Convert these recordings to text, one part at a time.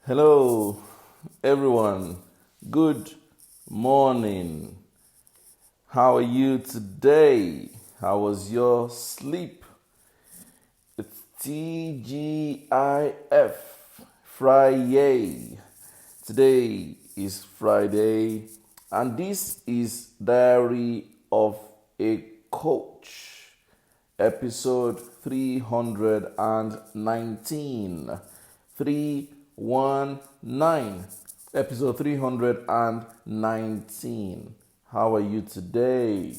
Hello, everyone. Good morning. How are you today? How was your sleep? It's TGIF Friday. Today is Friday, and this is Diary of a Coach, episode 319. 319. Episode 319. How are you today?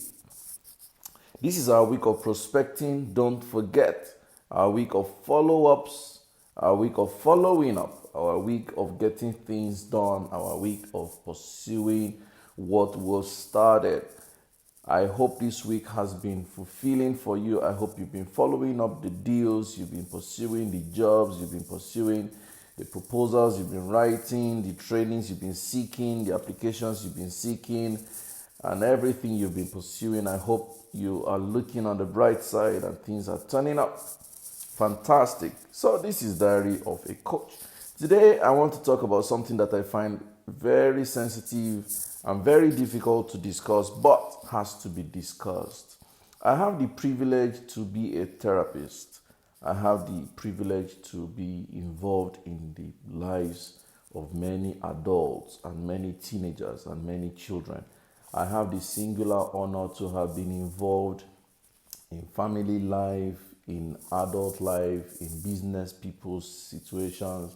This is our week of prospecting. Don't forget, our week of follow ups, our week of following up, our week of getting things done, our week of pursuing what was started. I hope this week has been fulfilling for you. I hope you've been following up the deals, you've been pursuing the jobs, you've been pursuing the proposals you've been writing, the trainings you've been seeking, the applications you've been seeking, and everything you've been pursuing. I hope you are looking on the bright side and things are turning up. Fantastic. So, this is Diary of a Coach. Today, I want to talk about something that I find very sensitive and very difficult to discuss, but has to be discussed. I have the privilege to be a therapist. I have the privilege to be involved in the lives of many adults and many teenagers and many children. I have the singular honor to have been involved in family life, in adult life, in business people's situations,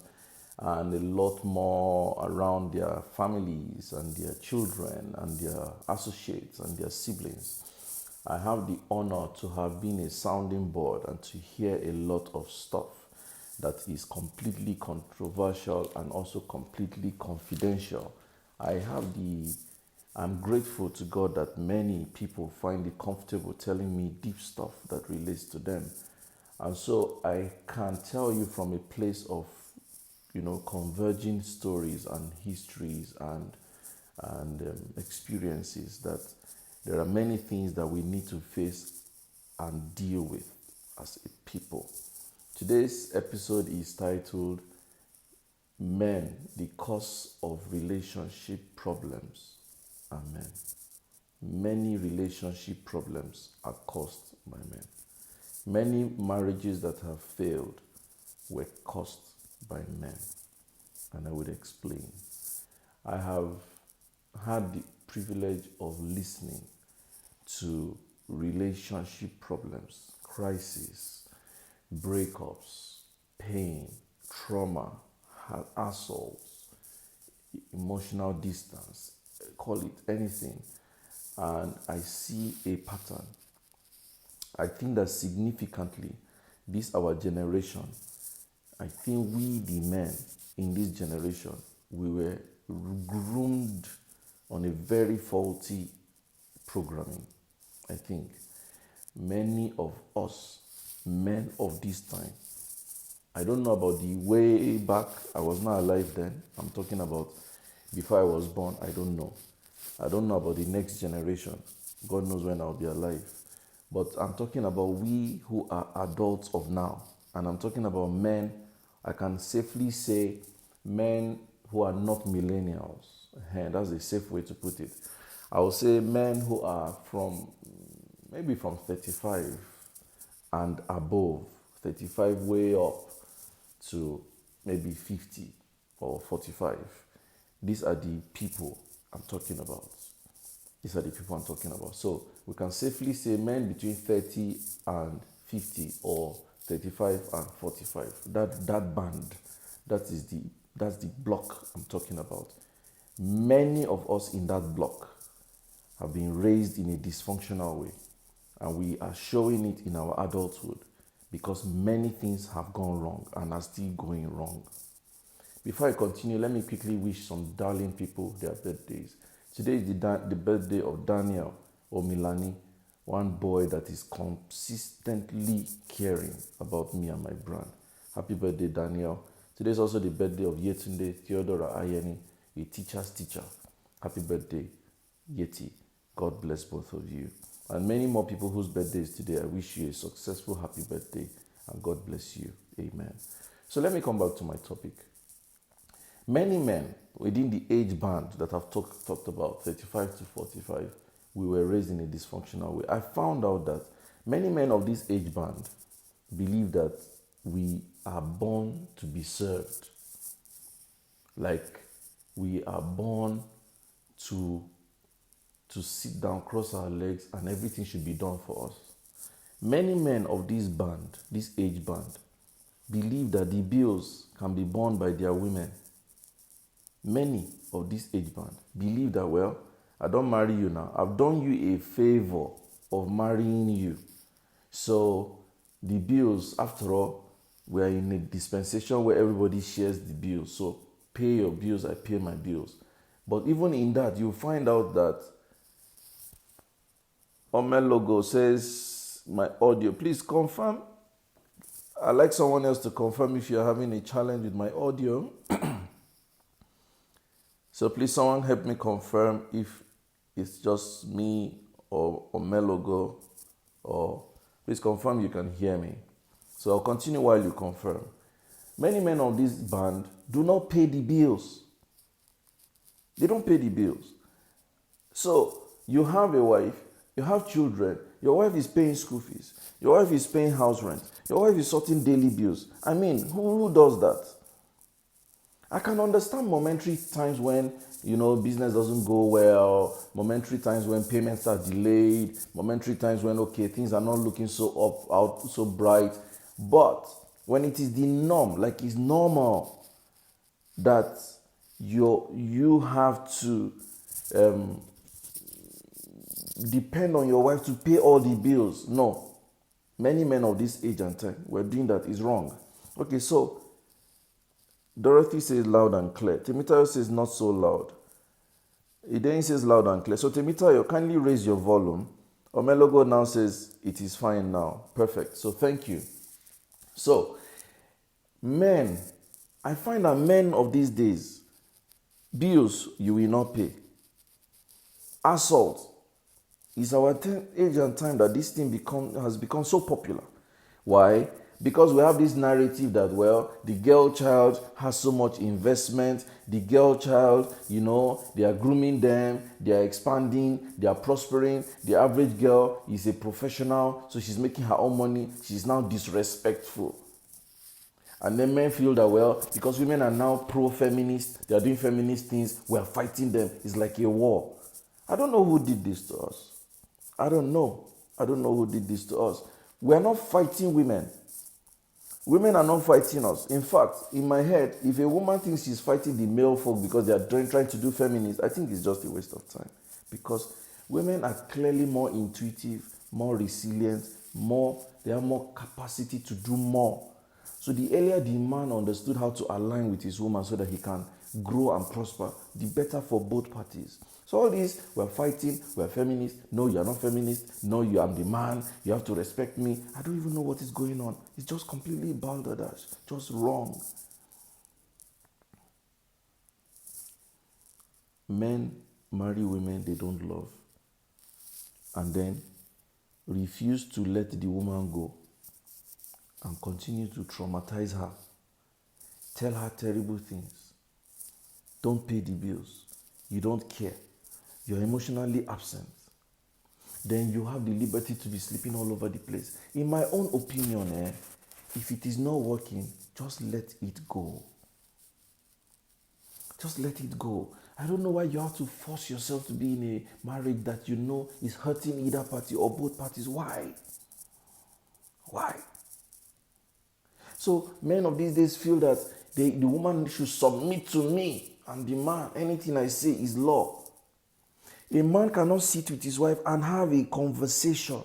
and a lot more around their families and their children and their associates and their siblings. I have the honor to have been a sounding board and to hear a lot of stuff that is completely controversial and also completely confidential. I'm grateful to God that many people find it comfortable telling me deep stuff that relates to them. And so I can tell you from a place of, converging stories and histories and experiences that there are many things that we need to face and deal with as a people. Today's episode is titled Men, the Cause of Relationship Problems. Amen. Many relationship problems are caused by men. Many marriages that have failed were caused by men. And I would explain. I have had the privilege of listening to relationship problems, crises, breakups, pain, trauma, assaults, emotional distance, call it anything. And I see a pattern. I think that significantly, this our generation, I think we the men in this generation, we were groomed on a very faulty programming. I think many of us, men of this time, I don't know about the way back, I was not alive then. I'm talking about before I was born, I don't know. I don't know about the next generation. God knows when I'll be alive. But I'm talking about we who are adults of now. And I'm talking about men, I can safely say men who are not millennials. That's a safe way to put it. I will say men who are maybe from 35 and above, 35 way up to maybe 50 or 45. These are the people I'm talking about. These are the people I'm talking about. So we can safely say men between 30 and 50 or 35 and 45. That band, that's the block I'm talking about. Many of us in that block have been raised in a dysfunctional way, and we are showing it in our adulthood because many things have gone wrong and are still going wrong. Before I continue, let me quickly wish some darling people their birthdays. Today is the birthday of Daniel Omilani, one boy that is consistently caring about me and my brand. Happy birthday, Daniel. Today is also the birthday of Yetunde Theodora Ayeni, a teacher's teacher. Happy birthday, Yeti. God bless both of you. And many more people whose birthdays today. I wish you a successful happy birthday and God bless you. Amen. So let me come back to my topic. Many men within the age band that I've talked about, 35 to 45, we were raised in a dysfunctional way. I found out that many men of this age band believe that we are born to be served. Like we are born to sit down, cross our legs, and everything should be done for us. Many men of this band, this age band, believe that the bills can be borne by their women. Many of this age band believe that, well, I don't marry you now. I've done you a favor of marrying you. So the bills, after all, we are in a dispensation where everybody shares the bills. So pay your bills, I pay my bills. But even in that, you find out that Ome logo says my audio. Please confirm. I'd like someone else to confirm if you're having a challenge with my audio. So please someone help me confirm if it's just me or Ome logo, or please confirm you can hear me. So I'll continue while you confirm. Many men of this band do not pay the bills. They don't pay the bills. So you have a wife, you have children, your wife is paying school fees, your wife is paying house rent, your wife is sorting daily bills. I mean, who does that? I can understand momentary times when, business doesn't go well, momentary times when payments are delayed, momentary times when, things are not looking so bright. But when it is the norm, like it's normal that you have to depend on your wife to pay all the bills. No. Many men of this age and time were doing that is wrong. Okay, so Dorothy says loud and clear. Temitayo says not so loud. Iden says loud and clear. So Temitayo, kindly raise your volume. Omelogo now says it is fine now. Perfect. So thank you. So, men, I find that men of these days, bills you will not pay. Assault is our age and time that this thing has become so popular. Why? Because we have this narrative that, well, the girl child has so much investment. The girl child, they are grooming them, they are expanding, they are prospering. The average girl is a professional, so she's making her own money. She's now disrespectful. And then men feel that, well, because women are now pro-feminist, they are doing feminist things, we are fighting them. It's like a war. I don't know who did this to us. I don't know who did this to us. We are not fighting women. Women are not fighting us. In fact, in my head, if a woman thinks she's fighting the male folk because they are trying to do feminist, I think it's just a waste of time. Because women are clearly more intuitive, more resilient, they have more capacity to do more. So the earlier the man understood how to align with his woman so that he can grow and prosper, the better for both parties. So all this, we're fighting, we're feminist. No, you're not feminist. No, I'm the man. You have to respect me. I don't even know what is going on. It's just completely balderdash, just wrong. Men marry women they don't love and then refuse to let the woman go and continue to traumatize her. Tell her terrible things. Don't pay the bills. You don't care. You're emotionally absent. Then you have the liberty to be sleeping all over the place. In my own opinion, if it is not working, just let it go. Just let it go. I don't know why you have to force yourself to be in a marriage that is hurting either party or both parties. Why? So men of these days feel that the woman should submit to me and the man, anything I say is law. A man cannot sit with his wife and have a conversation.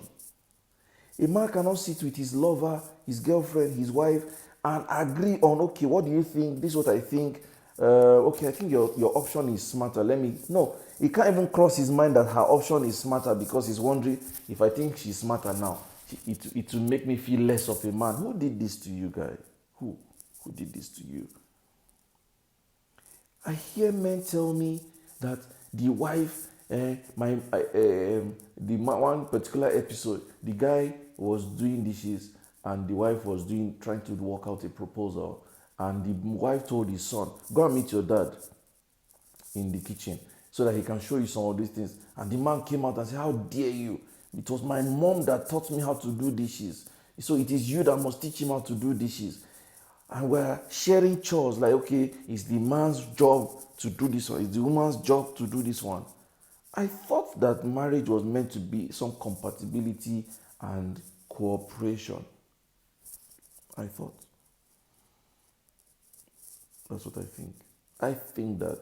A man cannot sit with his lover, his girlfriend, his wife, and agree on, okay, what do you think? This is what I think. I think your option is smarter. No, he can't even cross his mind that her option is smarter because he's wondering, if I think she's smarter now, it will make me feel less of a man. Who did this to you, guy? Who did this to you? I hear men tell me that the wife, one particular episode, the guy was doing dishes and the wife was trying to work out a proposal, And the wife told his son, go and meet your dad in the kitchen so that he can show you some of these things. And the man came out and said, how dare you? It was my mom that taught me how to do dishes. So it is you that must teach him how to do dishes. And we're sharing chores like, okay, it's the man's job to do this one, it's the woman's job to do this one. I thought that marriage was meant to be some compatibility and cooperation. I thought. That's what I think. I think that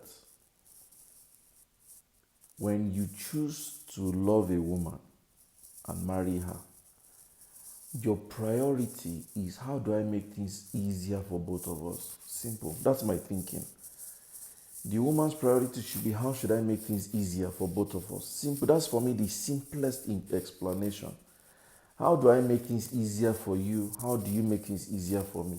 when you choose to love a woman and marry her, your priority is how do I make things easier for both of us? Simple. That's my thinking. The woman's priority should be how should I make things easier for both of us? Simple. That's for me the simplest explanation. How do I make things easier for you? How do you make things easier for me?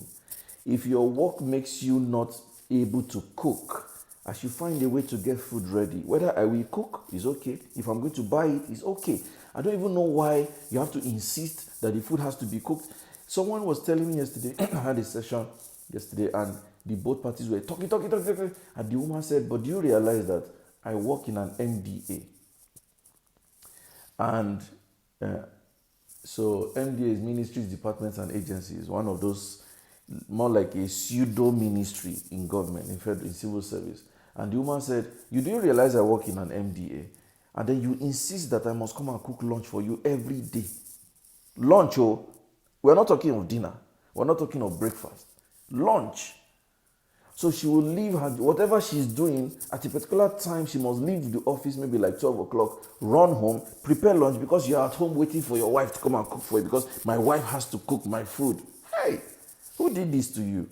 If your work makes you not able to cook, I should find a way to get food ready. Whether I will cook is okay. If I'm going to buy it, it's okay. I don't even know why you have to insist that the food has to be cooked. Someone was telling me yesterday, I had a session yesterday, and the both parties were talking. And the woman said, but do you realize that I work in an MDA? And so MDA is Ministries, Departments and Agencies, one of those, more like a pseudo ministry in government, in civil service. And the woman said, you do realize I work in an MDA? And then you insist that I must come and cook lunch for you every day. Lunch, oh, we're not talking of dinner. We're not talking of breakfast. Lunch. So she will leave her, whatever she's doing, at a particular time, she must leave the office, maybe like 12 o'clock, run home, prepare lunch because you're at home waiting for your wife to come and cook for you because my wife has to cook my food. Hey, who did this to you?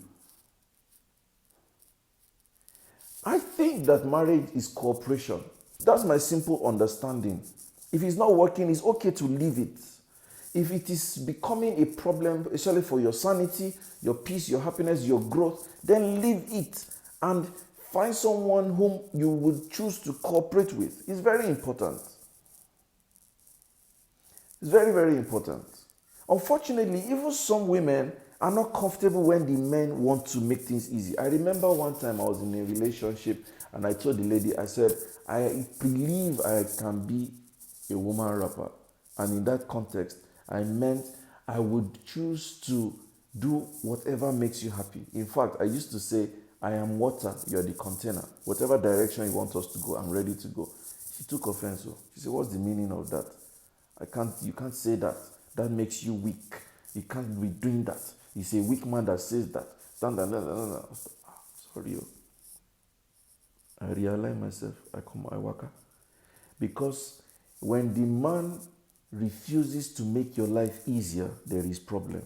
I think that marriage is cooperation. That's my simple understanding. If it's not working, it's okay to leave it. If it is becoming a problem, especially for your sanity, your peace, your happiness, your growth, then leave it and find someone whom you would choose to cooperate with. It's very important. It's very, very important. Unfortunately, even some women are not comfortable when the men want to make things easy. I remember one time I was in a relationship and I told the lady, I said, I believe I can be a woman rapper. And in that context, I meant I would choose to do whatever makes you happy. In fact, I used to say, I am water, you're the container. Whatever direction you want us to go, I'm ready to go. She took offense. She said, what's the meaning of that? You can't say that. That makes you weak. You can't be doing that. It's a weak man that says that. Sorry. I realign myself. I waka. Because when the man refuses to make your life easier, there is problem.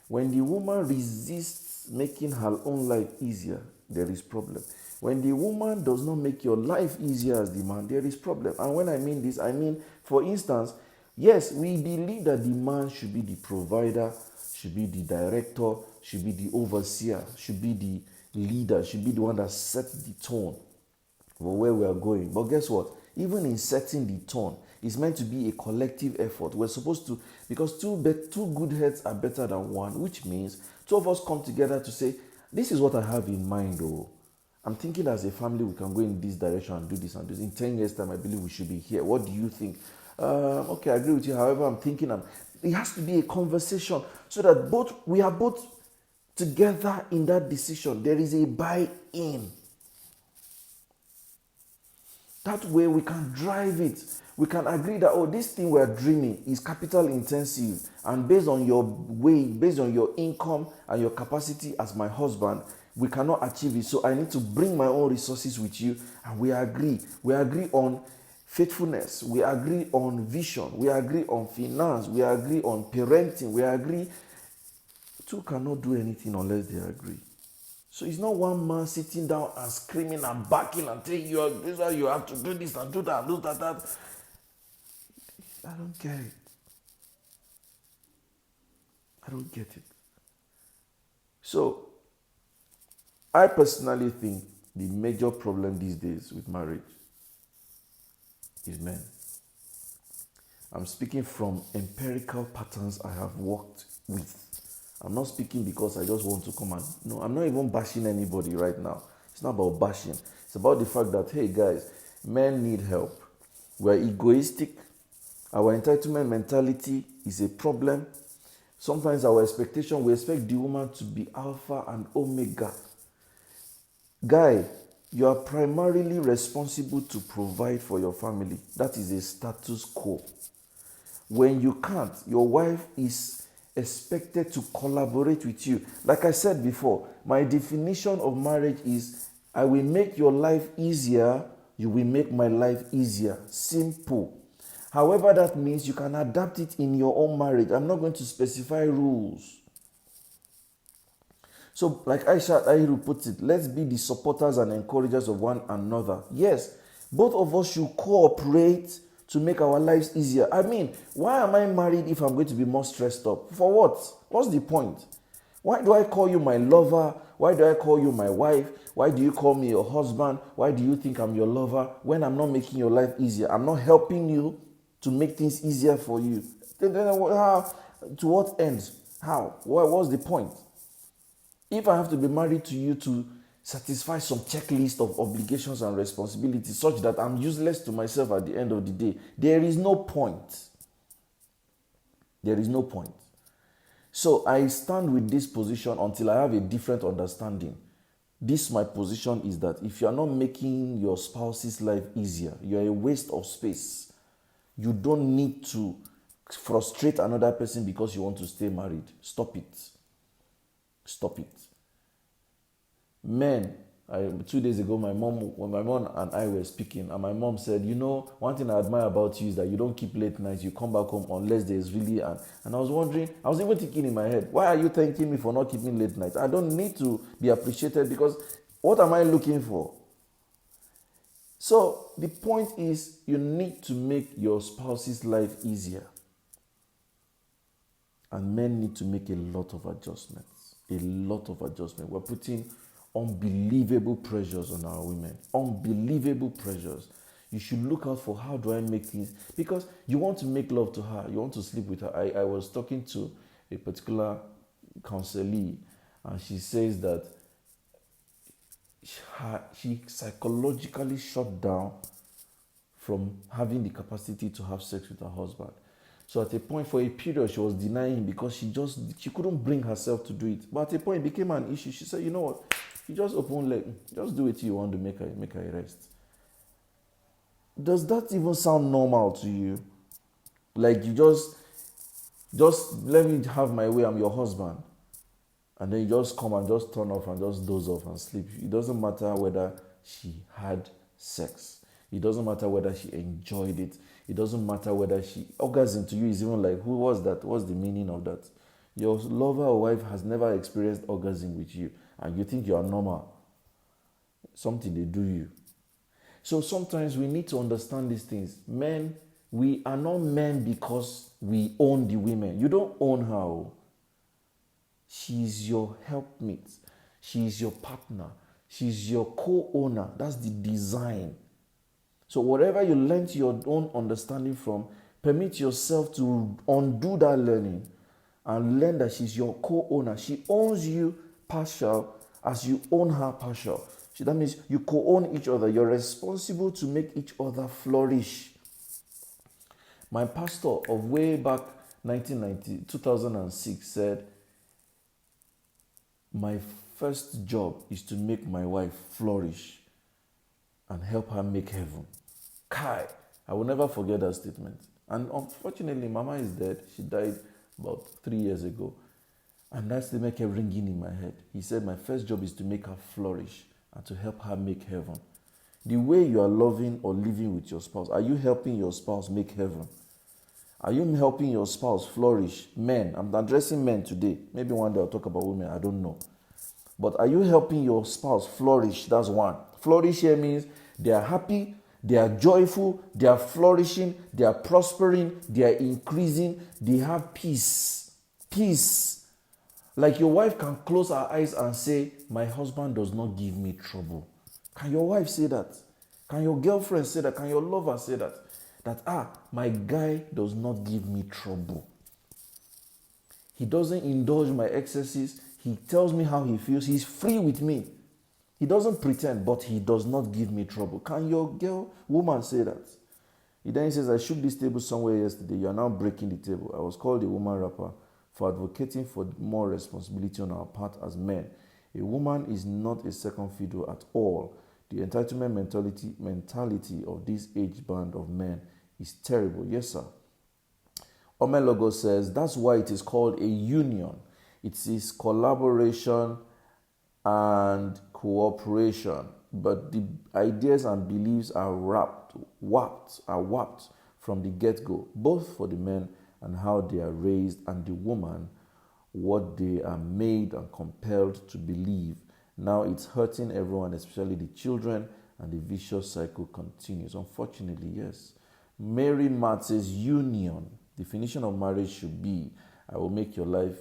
When the woman resists making her own life easier, there is problem. When the woman does not make your life easier as the man, there is problem. And when I mean this, I mean, for instance, yes, we believe that the man should be the provider, should be the director, should be the overseer, should be the leader, should be the one that sets the tone for where we are going. But guess what? Even in setting the tone, it's meant to be a collective effort. We're supposed to, because two good heads are better than one, which means two of us come together to say, this is what I have in mind, oh. I'm thinking as a family we can go in this direction and do this and this. In 10 years' time, I believe we should be here. What do you think? Okay, I agree with you. However, I'm thinking it has to be a conversation so that we are both together in that decision. There is a buy-in. That way we can drive it. We can agree that, this thing we're dreaming is capital intensive. And based on your weight, based on your income and your capacity as my husband, we cannot achieve it. So I need to bring my own resources with you. And we agree. We agree on faithfulness. We agree on vision. We agree on finance. We agree on parenting. We agree. Two cannot do anything unless they agree. So it's not one man sitting down and screaming and barking and telling you have to do this and do that and do that. I don't get it. I don't get it. So I personally think the major problem these days with marriage is men. I'm speaking from empirical patterns I have worked with. I'm not speaking because I just want to come and, no, I'm not even bashing anybody right now. It's not about bashing. It's about the fact that, hey guys, men need help. We're egoistic. Our entitlement mentality is a problem. Sometimes our expectation, we expect the woman to be alpha and omega. Guy, you are primarily responsible to provide for your family. That is a status quo. When you can't, your wife is expected to collaborate with you. Like I said before, my definition of marriage is I will make your life easier, you will make my life easier. Simple. However, that means you can adapt it in your own marriage. I'm not going to specify rules. So, like Aisha Ahiru puts it, let's be the supporters and encouragers of one another. Yes, both of us should cooperate to make our lives easier. I mean, why am I married if I'm going to be more stressed up? For what? What's the point? Why do I call you my lover? Why do I call you my wife? Why do you call me your husband? Why do you think I'm your lover when I'm not making your life easier? I'm not helping you to make things easier for you. Then how? To what end? How? What's the point? If I have to be married to you to satisfy some checklist of obligations and responsibilities such that I'm useless to myself at the end of the day, there is no point. There is no point. So I stand with this position until I have a different understanding. This, my position is that if you are not making your spouse's life easier, you are a waste of space. You don't need to frustrate another person because you want to stay married. Stop it. Stop it. Men, 2 days ago, when my mom and I were speaking, and my mom said, you know, one thing I admire about you is that you don't keep late nights. You come back home unless there's really and I was wondering, I was even thinking in my head, why are you thanking me for not keeping late nights? I don't need to be appreciated because what am I looking for? So the point is, you need to make your spouse's life easier. And men need to make a lot of adjustments. A lot of adjustments. We're putting unbelievable pressures on our women. Unbelievable pressures. You should look out for how do I make things. Because you want to make love to her. You want to sleep with her. I was talking to a particular counselee, and she says that she psychologically shut down from having the capacity to have sex with her husband. So at a point, for a period, she was denying him because she couldn't bring herself to do it. But at a point, it became an issue. She said, you know what? You just open leg. Just do it you want to make her rest. Does that even sound normal to you? Like you just let me have my way, I'm your husband. And then you just come and just turn off and just doze off and sleep. It doesn't matter whether she had sex. It doesn't matter whether she enjoyed it. It doesn't matter whether she orgasm to you is even like, who was that? What's the meaning of that? Your lover or wife has never experienced orgasm with you and you think you are normal. Something they do you. So sometimes we need to understand these things. Men, we are not men because we own the women. You don't own her. She's your helpmate. She's your partner. She's your co-owner. That's the design. So whatever you learn to your own understanding from, permit yourself to undo that learning and learn that she's your co-owner. She owns you partial as you own her partial. So that means you co-own each other. You're responsible to make each other flourish. My pastor of way back 2006 said, my first job is to make my wife flourish and help her make heaven. Kai, I will never forget that statement. And unfortunately, Mama is dead. She died about 3 years ago. And that statement kept ringing in my head. He said, my first job is to make her flourish and to help her make heaven. The way you are loving or living with your spouse, are you helping your spouse make heaven? Are you helping your spouse flourish? Men, I'm addressing men today. Maybe one day I'll talk about women, I don't know. But are you helping your spouse flourish? That's one. Flourish here means they are happy, they are joyful, they are flourishing, they are prospering, they are increasing, they have peace. Peace. Like your wife can close her eyes and say, my husband does not give me trouble. Can your wife say that? Can your girlfriend say that? Can your lover say that? That, my guy does not give me trouble. He doesn't indulge my excesses. He tells me how he feels. He's free with me. He doesn't pretend, but he does not give me trouble. Can your woman say that? He then says, I shook this table somewhere yesterday. You are now breaking the table. I was called a woman rapper for advocating for more responsibility on our part as men. A woman is not a second fiddle at all. The entitlement mentality of this age band of men is terrible. Yes, sir. Omelogo says, that's why it is called a union. It is collaboration and cooperation, but the ideas and beliefs are warped from the get-go, both for the men and how they are raised, and the woman, what they are made and compelled to believe. Now it's hurting everyone, especially the children, and the vicious cycle continues. Unfortunately, yes. Mary Matt says, union. Definition of marriage should be, I will make your life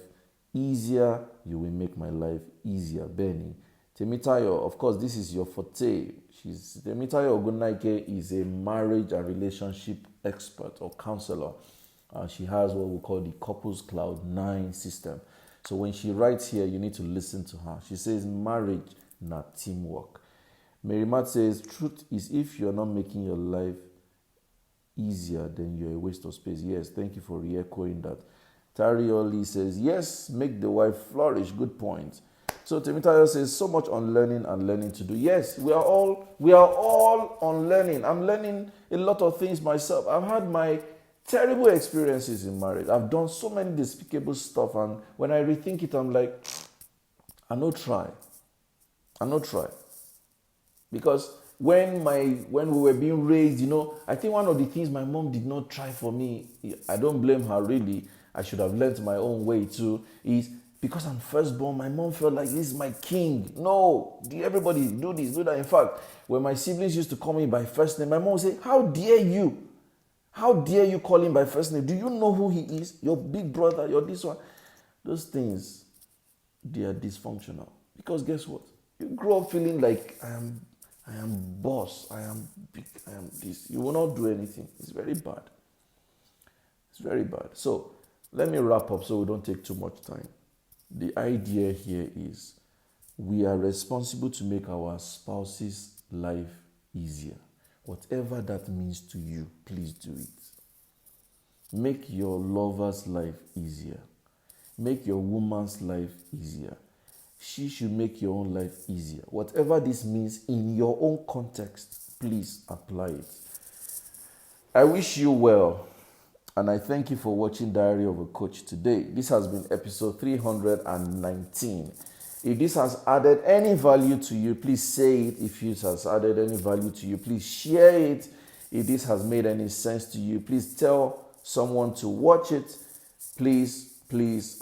easier, you will make my life easier. Benny. Temitayo, of course, this is your forte. Temitayo Ogunaike is a marriage and relationship expert or counselor. She has what we call the Couples Cloud 9 system. So when she writes here, you need to listen to her. She says, marriage, not teamwork. Mary Matt says, truth is if you're not making your life easier, then you're a waste of space. Yes, thank you for re-echoing that. Tarioli says, yes, make the wife flourish. Good point. So Temitayo says, so much on learning and learning to do. Yes, we are all on learning. I'm learning a lot of things myself. I've had my terrible experiences in marriage. I've done so many despicable stuff, and when I rethink it, I'm like, I no try. Because when we were being raised, I think one of the things my mom did not try for me, I don't blame her really, I should have learned my own way too, is because I'm firstborn, my mom felt like this is my king. No, everybody do this, do that. In fact, when my siblings used to call me by first name, my mom would say, how dare you? How dare you call him by first name? Do you know who he is? Your big brother, your this one. Those things, they are dysfunctional. Because guess what? You grow up feeling like I am boss, I am big, I am this. You will not do anything. It's very bad. It's very bad. So let me wrap up so we don't take too much time. The idea here is we are responsible to make our spouse's life easier. Whatever that means to you, please do it. Make your lover's life easier. Make your woman's life easier. She should make your own life easier. Whatever this means in your own context, please apply it. I wish you well, and I thank you for watching Diary of a Coach today. This has been episode 319. If this has added any value to you, please say it. If it has added any value to you, please share it. If this has made any sense to you, please tell someone to watch it. Please,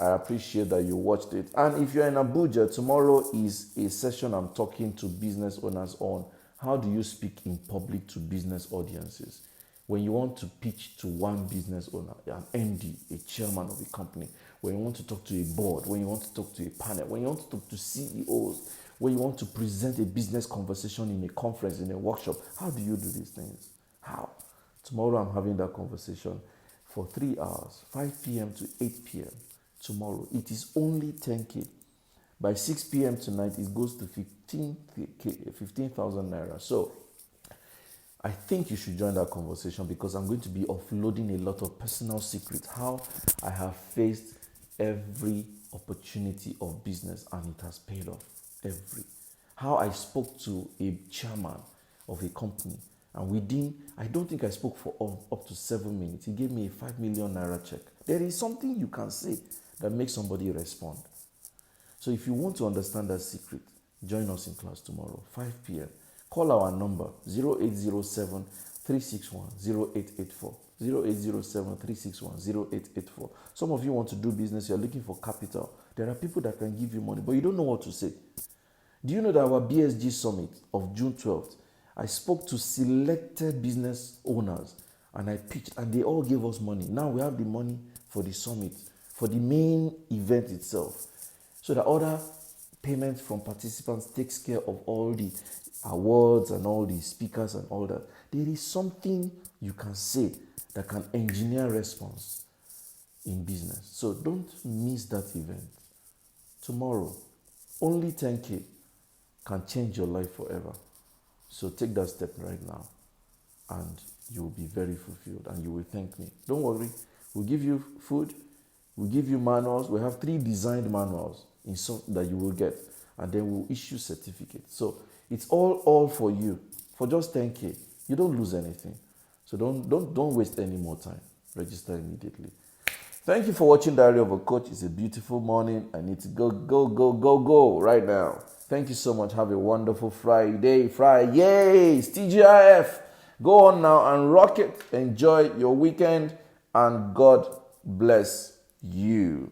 I appreciate that you watched it. And if you're in Abuja, tomorrow is a session I'm talking to business owners on how do you speak in public to business audiences. When you want to pitch to one business owner, an MD, a chairman of a company, when you want to talk to a board, when you want to talk to a panel, when you want to talk to CEOs, when you want to present a business conversation in a conference, in a workshop, how do you do these things? How? Tomorrow I'm having that conversation for 3 hours, 5 p.m. to 8 p.m. tomorrow. It is only 10K. By 6 p.m. tonight, it goes to 15,000 naira. So I think you should join that conversation because I'm going to be offloading a lot of personal secrets, how I have faced every opportunity of business and it has paid off. How I spoke to a chairman of a company and I don't think I spoke for up to 7 minutes. He gave me a 5 million naira check. There is something you can say that makes somebody respond. So if you want to understand that secret, join us in class tomorrow, 5 p.m. Call our number 0807 361 0884. 0807 361 0884. Some of you want to do business, you're looking for capital. There are people that can give you money, but you don't know what to say. Do you know that our BSG Summit of June 12th, I spoke to selected business owners and I pitched and they all gave us money. Now we have the money for the summit, for the main event itself. So the other payments from participants takes care of all the awards and all the speakers and all that. There is something you can say that can engineer response. in business. So don't miss that event. Tomorrow, only 10K can change your life forever. So take that step right now and you will be very fulfilled and you will thank me. Don't worry, we'll give you food, we'll give you manuals. We have 3 designed manuals in some that you will get, and then we'll issue certificates. So it's all for you. For just 10K, you don't lose anything. So don't waste any more time. Register immediately. Thank you for watching Diary of a Coach. It's a beautiful morning. I need to go right now. Thank you so much. Have a wonderful Friday. Yay! It's TGIF. Go on now and rock it. Enjoy your weekend and God bless you.